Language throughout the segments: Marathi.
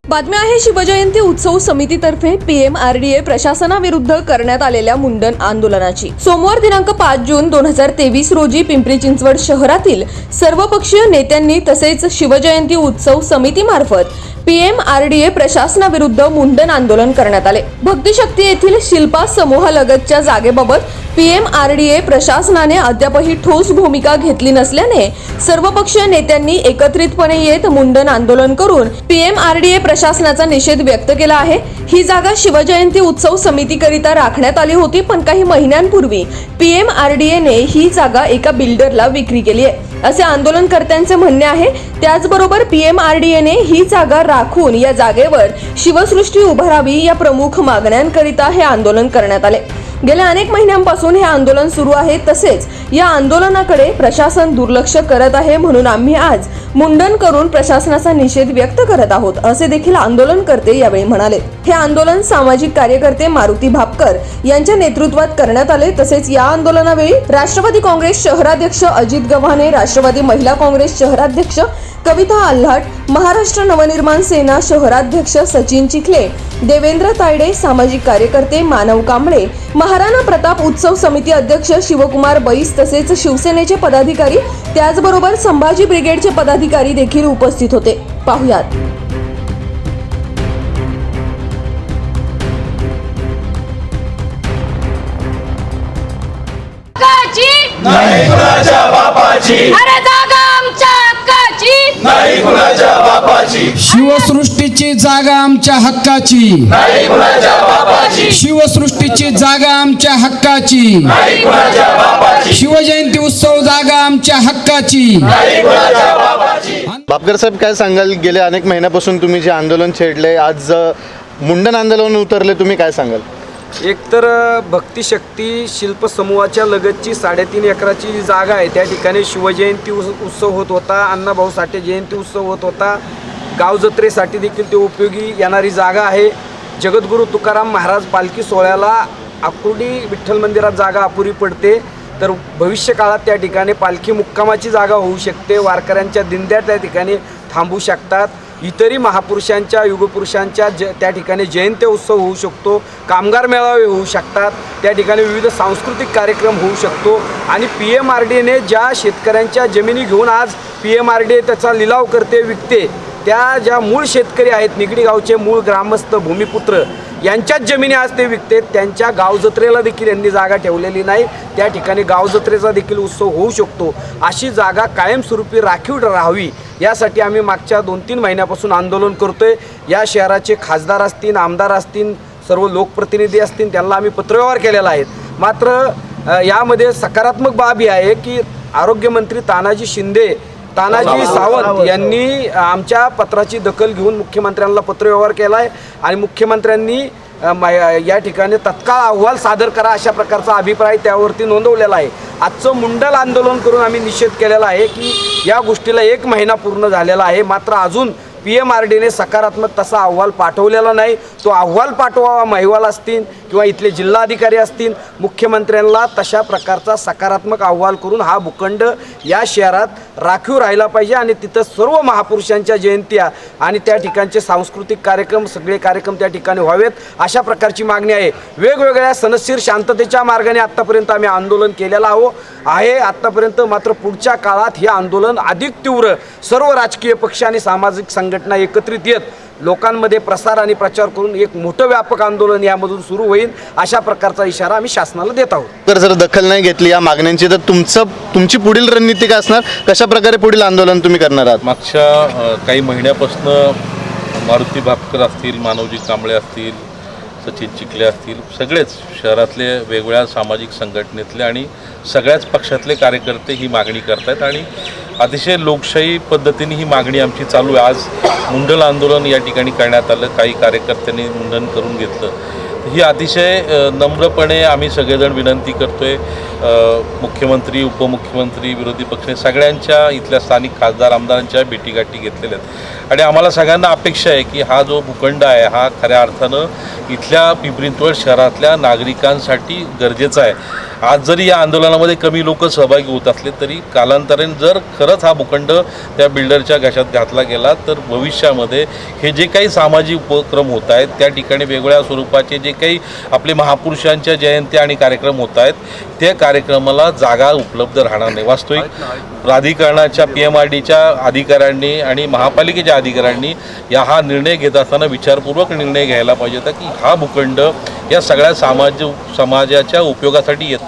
बातमी आहे शिवजयंती उत्सव समितीतर्फे PMRDA प्रशासनाविरुद्ध करण्यात आलेल्या मुंडन आंदोलनाची। सोमवार दिनांक 5 जून 2023 रोजी पिंपरी चिंचवड शहरातील सर्वपक्षीय नेत्यांनी तसेच शिवजयंती उत्सव समितीमार्फत PMRDA प्रशासनाविरुद्ध मुंडन आंदोलन करण्यात आले। भक्तिशक्ती येथील शिल्पा समूहालगतच्या जागेबाबत PMRDA प्रशासनाने अद्यापही ठोस भूमिका घेतली नसल्याने सर्वपक्षीय नेत्यांनी एकत्रितपणे येत मुंडन आंदोलन करून PMRDA प्रशासनाचा निषेध व्यक्त केला आहे। ही जागा शिवजयंती उत्सव समितीकरिता राखण्यात आली होती, पण काही महिन्यांपूर्वी PMRDA ने ही जागा एका बिल्डरला विक्री केली आहे असे आंदोलनकर्त्यांचे म्हणणे आहे। त्याचबरोबर PMRDA ने ही जागा राखून या जागेवर शिवसृष्टी उभारावी या प्रमुख मागण्यांकरिता हे आंदोलन करण्यात आले। गेल्या अनेक महिन्यांपासून हे आंदोलन सुरू आहे, तसेच या आंदोलनाकडे प्रशासन दुर्लक्ष करत आहे, म्हणून आम्ही आज मुंडन करून प्रशासनाचा निषेध व्यक्त करत आहोत असे देखील आंदोलनकर्ते यावेळी म्हणाले। हे आंदोलन सामाजिक कार्यकर्ते मारुती भापकर यांच्या नेतृत्वात करण्यात आले। तसेच या आंदोलनावेळी राष्ट्रवादी काँग्रेस शहराध्यक्ष अजित गव्हाणे, राष्ट्रवादी महिला काँग्रेस शहराध्यक्ष कविता आल्हाट, महाराष्ट्र नवनिर्माण सेना शहराध्यक्ष सचिन चिखले, देवेंद्र तायडे, सामाजिक कार्यकर्ते मानव कांबळे, महाराणा प्रताप उत्सव समिती अध्यक्ष शिवकुमार बैस तसेच शिवसेनेचे पदाधिकारी, त्याचबरोबर संभाजी ब्रिगेडचे पदाधिकारी देखील उपस्थित होते। पाहुयात। नाही कुणाच्या बापाची, अरे जागा आमच्या हक्काची, नाही कुणाच्या बापाची, शिवसृष्टीची जागा आमच्या हक्काची, नाही कुणाच्या बापाची, शिवसृष्टीची जागा आमच्या हक्काची, नाही कुणाच्या बापाची, शिवजयंती उत्सव जागा आमच्या हक्काची, नाही कुणाच्या बापाची। भापकर साहेब, काय सांगाल? गेल्या अनेक महिन्यापासून तुम्ही जे आंदोलन छेडले, आज मुंडन आंदोलन उतरले, तुम्ही काय सांगाल? एकतर भक्तिशक्ती शिल्प समूहाच्या लगतची 3.5 एकराची जी जागा आहे त्या ठिकाणी शिवजयंती उत्सव होत होता, अण्णाभाऊ साठे जयंती उत्सव होत होता, गाव जत्रेसाठी देखील ते उपयोगी येणारी जागा आहे। जगद्गुरू तुकाराम महाराज पालखी सोहळ्याला आकुर्डी विठ्ठल मंदिरात जागा अपुरी पडते, तर भविष्य काळात त्या ठिकाणी पालखी मुक्कामाची जागा होऊ शकते, वारकऱ्यांच्या दिंड्या त्या ठिकाणी थांबू शकतात, इतरही महापुरुषांच्या युगपुरुषांच्या त्या ठिकाणी जयंती उत्सव होऊ शकतो, कामगार मेळावे होऊ शकतात, त्या ठिकाणी विविध सांस्कृतिक कार्यक्रम होऊ शकतो। आणि PMRDA ज्या शेतकऱ्यांच्या जमिनी घेऊन आज PMRDA त्याचा लिलाव करते, विकते, त्या ज्या मूळ शेतकरी आहेत, निगडी गावचे मूळ ग्रामस्थ भूमिपुत्र यांच्याच जमिनी आज ते विकते, त्यांच्या गाव जत्रेला देखील यांनी जागा ठेवलेली नाही, त्या ठिकाणी गाव जत्रेचा देखील उत्सव होऊ शकतो। अशी जागा कायमस्वरूपी राखीव राहावी यासाठी आम्ही मागच्या 2-3 महिन्यापासून आंदोलन करतोय। या शहराचे खासदार असतील, आमदार असतील, सर्व लोकप्रतिनिधी असतील, त्यांना आम्ही पत्रव्यवहार केलेला आहे। मात्र यामध्ये सकारात्मक बाब ही आहे की आरोग्यमंत्री तानाजी सावंत यांनी आमच्या पत्राची दखल घेऊन मुख्यमंत्र्यांना पत्रव्यवहार केला आहे आणि मुख्यमंत्र्यांनी या ठिकाणी तत्काळ अहवाल सादर करा अशा प्रकारचा अभिप्राय त्यावरती नोंदवलेला आहे। आजचं मुंडन आंदोलन करून आम्ही निषेध केलेला आहे की या गोष्टीला 1 महिना पूर्ण झालेला आहे, मात्र अजून PMRDA सकारात्मक तसा अहवाल पाठवलेला नाही। तो अहवाल पाठवावा, महिवाल असतील किंवा इथले जिल्हाधिकारी असतील, मुख्यमंत्र्यांना तशा प्रकारचा सकारात्मक अहवाल करून हा भूखंड या शहरात राखीव राहिला पाहिजे आणि तिथं सर्व महापुरुषांच्या जयंत्या आणि त्या ठिकाणचे सांस्कृतिक कार्यक्रम, सगळे कार्यक्रम त्या ठिकाणी व्हावेत अशा प्रकारची मागणी आहे। वेगवेगळ्या सनदशीर शांततेच्या मार्गाने आत्तापर्यंत आम्ही आंदोलन केलेलं आहे आत्तापर्यंत, मात्र पुढच्या काळात हे आंदोलन अधिक तीव्र, सर्व राजकीय पक्ष आणि सामाजिक संघटना एकत्रित येत लोकांमध्ये प्रसार आणि प्रचार करून एक मोठं व्यापक आंदोलन यामधून सुरू होईल अशा प्रकारचा इशारा आम्ही शासनाला देत आहोत। तर जर दखल नाही घेतली या मागण्यांची तर तुमची पुढील रणनीती काय असणार? कशा प्रकारे पुढील आंदोलन तुम्ही करणार आहात? मागच्या काही महिन्यापासून मारुती भापकर असतील, मानवजी कांबळे असतील, सचिन चिखले असतील, सगळेच शहरातले वेगवेगळ्या सामाजिक संघटनेतले आणि सगळ्याच पक्षातले कार्यकर्ते ही मागणी करत आहेत आणि अतिशय लोकशाही पद्धतीने ही मागणी आमची चालू आहे। आज मुंडन आंदोलन या ठिकाणी करण्यात आलं, काही कार्यकर्त्यांनी मुंडन करून घेतलं, ही अतिशय नम्रपणे आम्ही सगळेजण विनंती करतोय मुख्यमंत्री, उपमुख्यमंत्री, विरोधी पक्ष सगळ्यांच्या इथल्या स्थानिक खासदार आमदारांच्या भेटीगाठी घेतलेल्या आहेत आणि आम्हाला सगळ्यांना अपेक्षा आहे की हा जो भूखंड आहे हा खऱ्या अर्थानं इथल्या पिंपरी चिंचवड शहरातल्या नागरिकांसाठी गरजेचा आहे. आज जरी या आंदोलनामध्ये कमी लोक सहभागी होत असले तरी कालांतराने जर खरंच हा भूखंड त्या बिल्डरच्या घशात घातला गेला तर भविष्यामध्ये हे जे काही सामाजिक उपक्रम होत आहेत त्या ठिकाणी वेगवेगळ्या स्वरूपाचे जे काही आपले महापुरुषांच्या जयंत्या आणि कार्यक्रम होत आहेत त्या कार्यक्रमाला जागा उपलब्ध राहणार नाही. वास्तविक प्राधिकरणाच्या PMRDच्या अधिकाऱ्यांनी आणि महापालिकेच्या अधिकाऱ्यांनी हा निर्णय घेत असताना विचारपूर्वक निर्णय घ्यायला पाहिजे होता की हा भूखंड या सगळ्या समाजाच्या उपयोगासाठी येतो.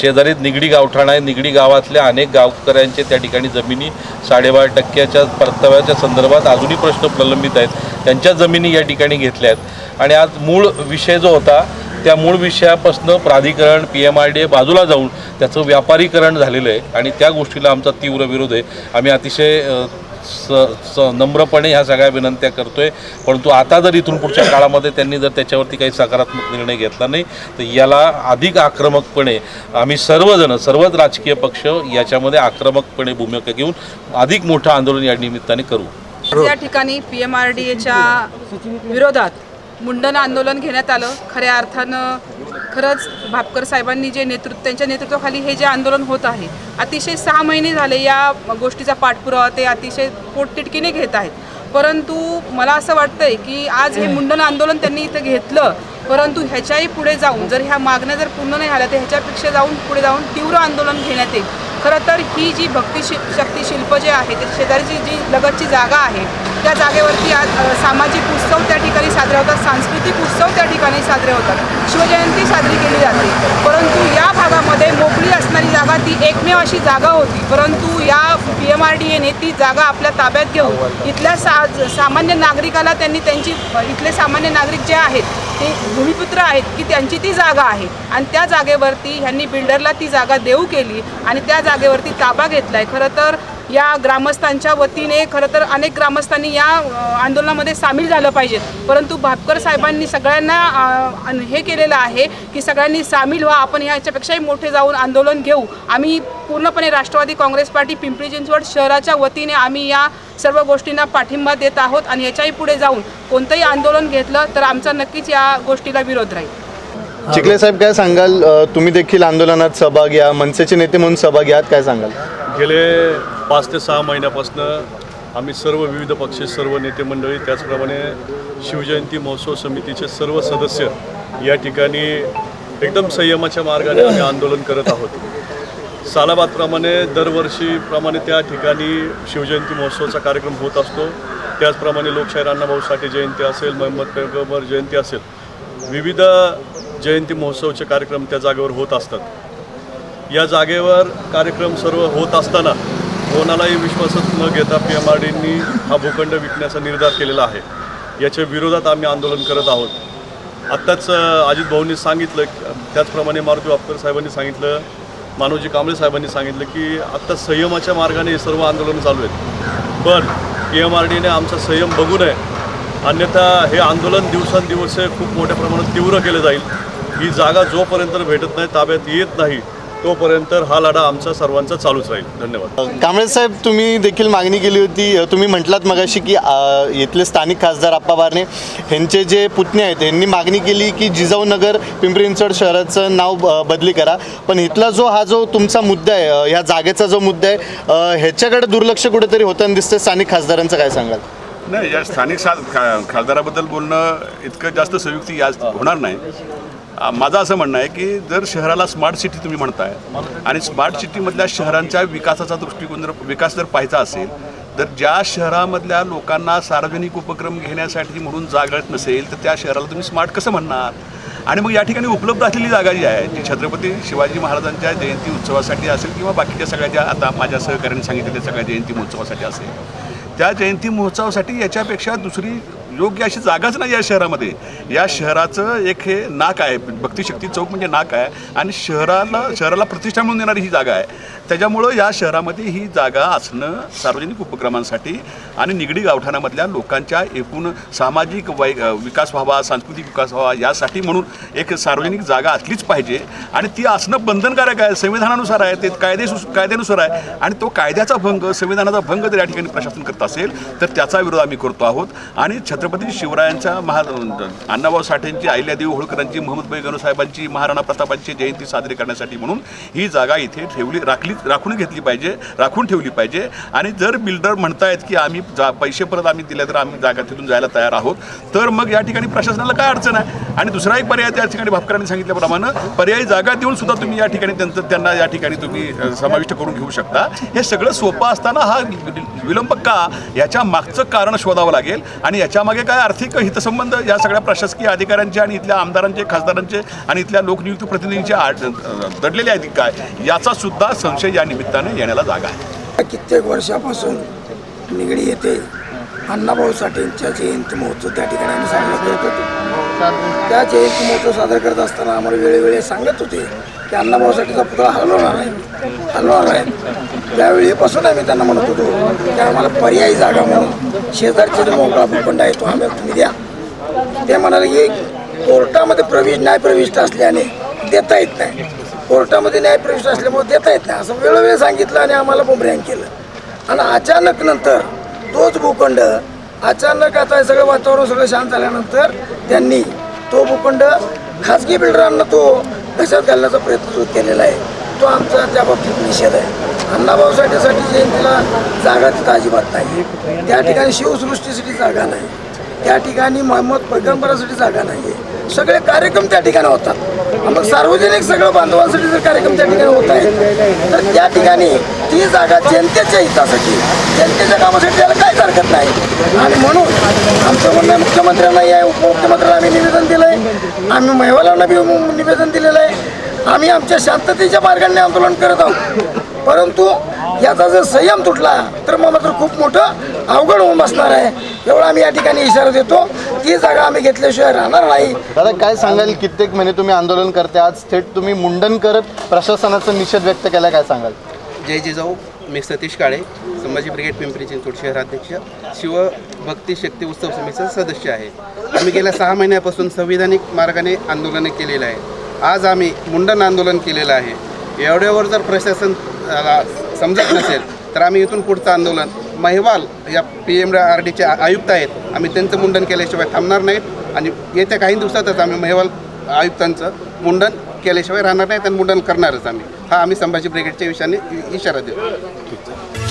शेजारीत निगडी गावठाण आहे. निगडी गावातल्या अनेक गावकऱ्यांचे त्या ठिकाणी जमिनी 12.5% परताव्याच्या संदर्भात अजूनही प्रश्न प्रलंबित आहेत. त्यांच्या जमिनी या ठिकाणी घेतल्या आहेत आणि आज मूळ विषय जो होता त्या मूळ विषयापासून प्राधिकरण PMRD बाजूला जाऊन त्याचं व्यापारीकरण झालेलं आहे आणि त्या गोष्टीला आमचा तीव्र विरोध आहे. आम्ही अतिशय नम्रपणे ह्या सगळ्या विनंत्या करतोय. परंतु आता जर इथून पुढच्या काळामध्ये त्यांनी जर त्याच्यावरती काही सकारात्मक निर्णय घेतला नाही तर याला अधिक आक्रमकपणे आम्ही सर्वच राजकीय पक्ष याच्यामध्ये आक्रमकपणे भूमिका घेऊन अधिक मोठं आंदोलन या निमित्ताने करू. या ठिकाणी PMRDच्या विरोधात मुंडन आंदोलन घेण्यात आलं. खऱ्या अर्थानं खरंच भापकर साहेबांनी जे त्यांच्या नेतृत्वाखाली हे जे आंदोलन होत आहे अतिशय 6 महिने झाले या गोष्टीचा पाठपुरावा ते अतिशय पोटतिडकीने घेत आहेत. परंतु मला असं वाटतंय की आज हे मुंडन आंदोलन त्यांनी इथं घेतलं परंतु ह्याच्याही पुढे जाऊन जर ह्या मागण्या जर पूर्ण नाही झाल्या तर ह्याच्यापेक्षा पुढे जाऊन तीव्र आंदोलन घेण्यात येईल. खरं तर ही जी शक्ती शिल्प जे आहे ते शेजारची जी लगतची जागा आहे त्या जागेवरती आज सामाजिक उत्सव त्या ठिकाणी साजरे होतात, सांस्कृतिक उत्सव त्या ठिकाणी साजरे होतात, शिवजयंती साजरी केली जाते. परंतु या भागामध्ये मोकळी असणारी जागा ती एकमेव अशी जागा होती. परंतु या PMRDने ती जागा आपल्या ताब्यात घेऊन इथल्या सामान्य नागरिकाला त्यांनी इथले सामान्य नागरिक जे आहेत ते भूमिपुत्र आहेत की त्यांची ती जागा आहे आणि त्या जागेवरती ह्यांनी बिल्डरला ती जागा देऊ केली आणि त्या जागेवरती ताबा घेतला आहे. खरं तर या ग्रामस्थांच्या वतीने खरं तर अनेक ग्रामस्थांनी या आंदोलनामध्ये सामील झालं पाहिजेत. परंतु भापकर साहेबांनी सगळ्यांना हे केलेलं आहे की सगळ्यांनी सामील व्हा, आपण ह्याच्यापेक्षाही मोठे जाऊन आंदोलन घेऊ. आम्ही पूर्णपणे राष्ट्रवादी काँग्रेस पार्टी पिंपरी चिंचवड शहराच्या वतीने आम्ही या सर्व गोष्टींना पाठिंबा देत आहोत आणि याच्याही पुढे जाऊन कोणतंही आंदोलन घेतलं तर आमचा नक्कीच या गोष्टीला विरोध राहील. चिखले साहेब काय सांगाल? तुम्ही देखील आंदोलनात सहभागी आहात, मनसेचे नेते म्हणून सहभागी आहात, काय सांगाल? गेले 5 ते 6 महिन्यापासून आम्ही सर्व विविध पक्ष, सर्व नेते मंडळी, त्याचप्रमाणे शिवजयंती महोत्सव समितीचे सर्व सदस्य या ठिकाणी एकदम संयमाच्या मार्गाने आम्ही आंदोलन करत आहोत. सालाबादप्रमाणे दरवर्षीप्रमाणे त्या ठिकाणी शिवजयंती महोत्सवाचा कार्यक्रम होत असतो. त्याचप्रमाणे लोकशाहीर अण्णाभाऊ साठे जयंती असेल, मोहम्मद पैगंबर जयंती असेल, विविध जयंती महोत्सवचे कार्यक्रम त्या जागेवर होत असतात. या जागेवर कार्यक्रम सर्व होत असताना कोणालाही विश्वासात न घेता PMRDनी हा भूखंड विकण्याचा निर्धार केलेला आहे. याच्या विरोधात आम्ही आंदोलन करत आहोत. आत्ताच अजित भाऊंनी सांगितलं, त्याचप्रमाणे मारुती भापकर साहेबांनी सांगितलं, मानवजी कांबळे साहेबांनी सांगितलं की आत्ता संयमाच्या मार्गाने हे सर्व आंदोलन चालू आहेत. पण PMRDने आमचा संयम बघू नये, अन्यथा हे आंदोलन दिवसेंदिवस खूप मोठ्या प्रमाणात तीव्र केलं जाईल. ही जागा जोपर्यंत भेटत नाही, ताब्यात येत नाही, तोपर्यंत हा लढा आमचा सर्वांचा चालूच राहील. धन्यवाद. कांबळे साहेब, तुम्ही देखील मागणी केली होती, तुम्ही म्हटलात मगाशी की इथले स्थानिक खासदार आप्पा बारणे यांचे जे पुतणे आहेत यांनी मागणी केली की जिजाऊनगर पिंपरी चिंचवड शहराचं नाव बदली करा. पण इथला हा जो तुमचा मुद्दा आहे, ह्या जागेचा जो मुद्दा आहे, ह्याच्याकडे दुर्लक्ष कुठेतरी होताना दिसतं. स्थानिक खासदारांचं काय सांगाल? नाही, या स्थानिक खासदाराबद्दल बोलणं इतकं जास्त संयुक्ती आज होणार नाही. माझं असं म्हणणं आहे की जर शहराला स्मार्ट सिटी तुम्ही म्हणताय आणि स्मार्ट सिटीमधल्या शहरांच्या विकासाचा दृष्टिकोन विकास जर पाहायचा असेल तर ज्या शहरामधल्या लोकांना सार्वजनिक उपक्रम घेण्यासाठी म्हणून जागा नसेल तर त्या शहराला तुम्ही स्मार्ट कसं म्हणणार? आणि मग या ठिकाणी उपलब्ध असलेली जागा जी आहे ती छत्रपती शिवाजी महाराजांच्या जयंती उत्सवासाठी असेल किंवा बाकीच्या सगळ्या ज्या आता माझ्या सहकार्याने सांगितलेल्या सगळ्या जयंती महोत्सवासाठी असेल, त्या जयंती महोत्सवासाठी याच्यापेक्षा दुसरी योग्य अशी जागाच नाही या शहरामध्ये. या शहराचं एक हे नाक आहे, भक्तिशक्ती चौक म्हणजे नाक आहे आणि शहराला प्रतिष्ठा म्हणून देणारी ही जागा आहे. त्याच्यामुळं या शहरामध्ये ही जागा असणं सार्वजनिक उपक्रमांसाठी आणि निगडी गावठाणामधल्या लोकांच्या एकूण सामाजिक विकास व्हावा, सांस्कृतिक विकास व्हावा यासाठी म्हणून एक सार्वजनिक जागा असलीच पाहिजे आणि ती असणं बंधनकारक आहे, संविधानानुसार आहे, ते कायद्यानुसार आहे आणि तो कायद्याचा भंग, संविधानाचा भंग जर या ठिकाणी प्रशासन करत असेल तर त्याचा विरोध आम्ही करतो आहोत. आणि छत्रपती शिवरायांच्या अण्णाभाऊ साठेंची, अहिल्यादेवी होळकरांची, मोहम्मदभाई गणूसाहेबांची, महाराणा प्रतापांची जयंती साजरी करण्यासाठी म्हणून ही जागा इथे राखून घेतली पाहिजे, राखून ठेवली पाहिजे. आणि जर बिल्डर म्हणतायत की आम्ही पैसे परत आम्ही दिले तर आम्ही जागा तिथून जायला तयार आहोत, तर मग या ठिकाणी प्रशासनाला काय अडचण आहे. आणि दुसरा एक पर्याय त्या ठिकाणी भापकरांनी सांगितल्याप्रमाणे पर्यायी जागा देऊन सुद्धा तुम्ही या ठिकाणी त्यांना या ठिकाणी तुम्ही समाविष्ट करून घेऊ शकता. हे सगळं सोपं असताना हा विलंब का, याच्या मागचं कारण शोधावं लागेल. आणि याच्यामागे काय आर्थिक हितसंबंध या सगळ्या प्रशासकीय अधिकाऱ्यांचे आणि इथल्या आमदारांचे, खासदारांचे आणि इथल्या लोकनियुक्त प्रतिनिधींचे दडलेले आहेत काय, याचा सुद्धा संशय या निमित्ताने येण्याला जागा आहे. कित्येक वर्षापासून निगडी येथे अण्णाभाऊ साठेंच्या जयंती महोत्सव त्या ठिकाणी आम्ही साजरा करत होतो. त्या जयंती महोत्सव साजरा करत असताना आम्हाला वेळोवेळी सांगत होते की अण्णाभाऊ साठेचा पुतळा हलवणार आहे. त्यावेळीपासून आम्ही त्यांना म्हणत होतो की आम्हाला पर्यायी जागा म्हणून शेजारचे जो मोकळा भूखंड आहे तो आम्ही तुम्ही द्या. ते म्हणाले की कोर्टामध्ये न्यायप्रविष्ट असल्याने देता येत नाही, कोर्टामध्ये न्यायप्रविष्ट असल्यामुळे देता येत नाही असं वेळोवेळी सांगितलं आणि आम्हाला बुमरॅंग केलं. आणि अचानक नंतर तोच भूखंड अचानक आता सगळं वातावरण सगळं शांत झाल्यानंतर त्यांनी तो भूखंड खाजगी बिल्डरांना तो घशात घालण्याचा प्रयत्न केलेला आहे. तो आमचा त्या बाबतीत निषेध आहे. अण्णाभाऊ साठेसाठी जयंतीला जागा तिथं अजिबात नाही. त्या ठिकाणी शिवसृष्टीसाठी जागा नाही, त्या ठिकाणी मोहम्मद पैगंबरासाठी जागा नाही आहे. सगळे कार्यक्रम त्या ठिकाणी होतात. मग सार्वजनिक सगळं बांधवांसाठी जर कार्यक्रम त्या ठिकाणी होत आहेत तर त्या ठिकाणी ती जागा जनतेच्या हितासाठी, जनतेच्या कामासाठी त्याला काहीच हरकत नाही. आणि म्हणून आमचं म्हणणं मुख्यमंत्र्यांना या उपमुख्यमंत्र्यांना आम्ही निवेदन दिलं आहे, आम्ही महिवालांना बी निवेदन दिलेलं आहे. आम्ही आमच्या शांततेच्या मार्गाने आंदोलन करत आहोत, परंतु याचा जर संयम तुटला तर मग मात्र खूप मोठं अवघड होऊन बसणार आहे. एवढा आम्ही या ठिकाणी इशारा देतो. ती जागा आम्ही घेतल्याशिवाय राहणार नाही. दादा काय सांगाल, कित्येक महिने तुम्ही आंदोलन करते, आज थेट तुम्ही मुंडन करत प्रशासनाचा निषेध व्यक्त केला, काय सांगाल? जय जिजाऊ. मी सतीश काळे, संभाजी ब्रिगेड पिंपरी चिंचवड शहराध्यक्ष, शिवभक्ती शक्ती उत्सव समितीचा सदस्य आहे. आम्ही गेल्या 6 महिन्यापासून संविधानिक मार्गाने आंदोलने केलेलं आहे. आज आम्ही मुंडन आंदोलन केलेलं आहे. एवढ्यावर जर प्रशासन समजत नसेल तर आम्ही इथून पुढचं आंदोलन महिवाल या PMRDचे आयुक्त आहेत, आम्ही त्यांचं मुंडन केल्याशिवाय थांबणार नाहीत. आणि येत्या काही दिवसातच आम्ही महिवाल आयुक्तांचं मुंडन केल्याशिवाय राहणार नाहीत आणि मुंडन करणारच आम्ही. हा आम्ही संभाजी ब्रिगेडच्या विषयाने इशारा देतो.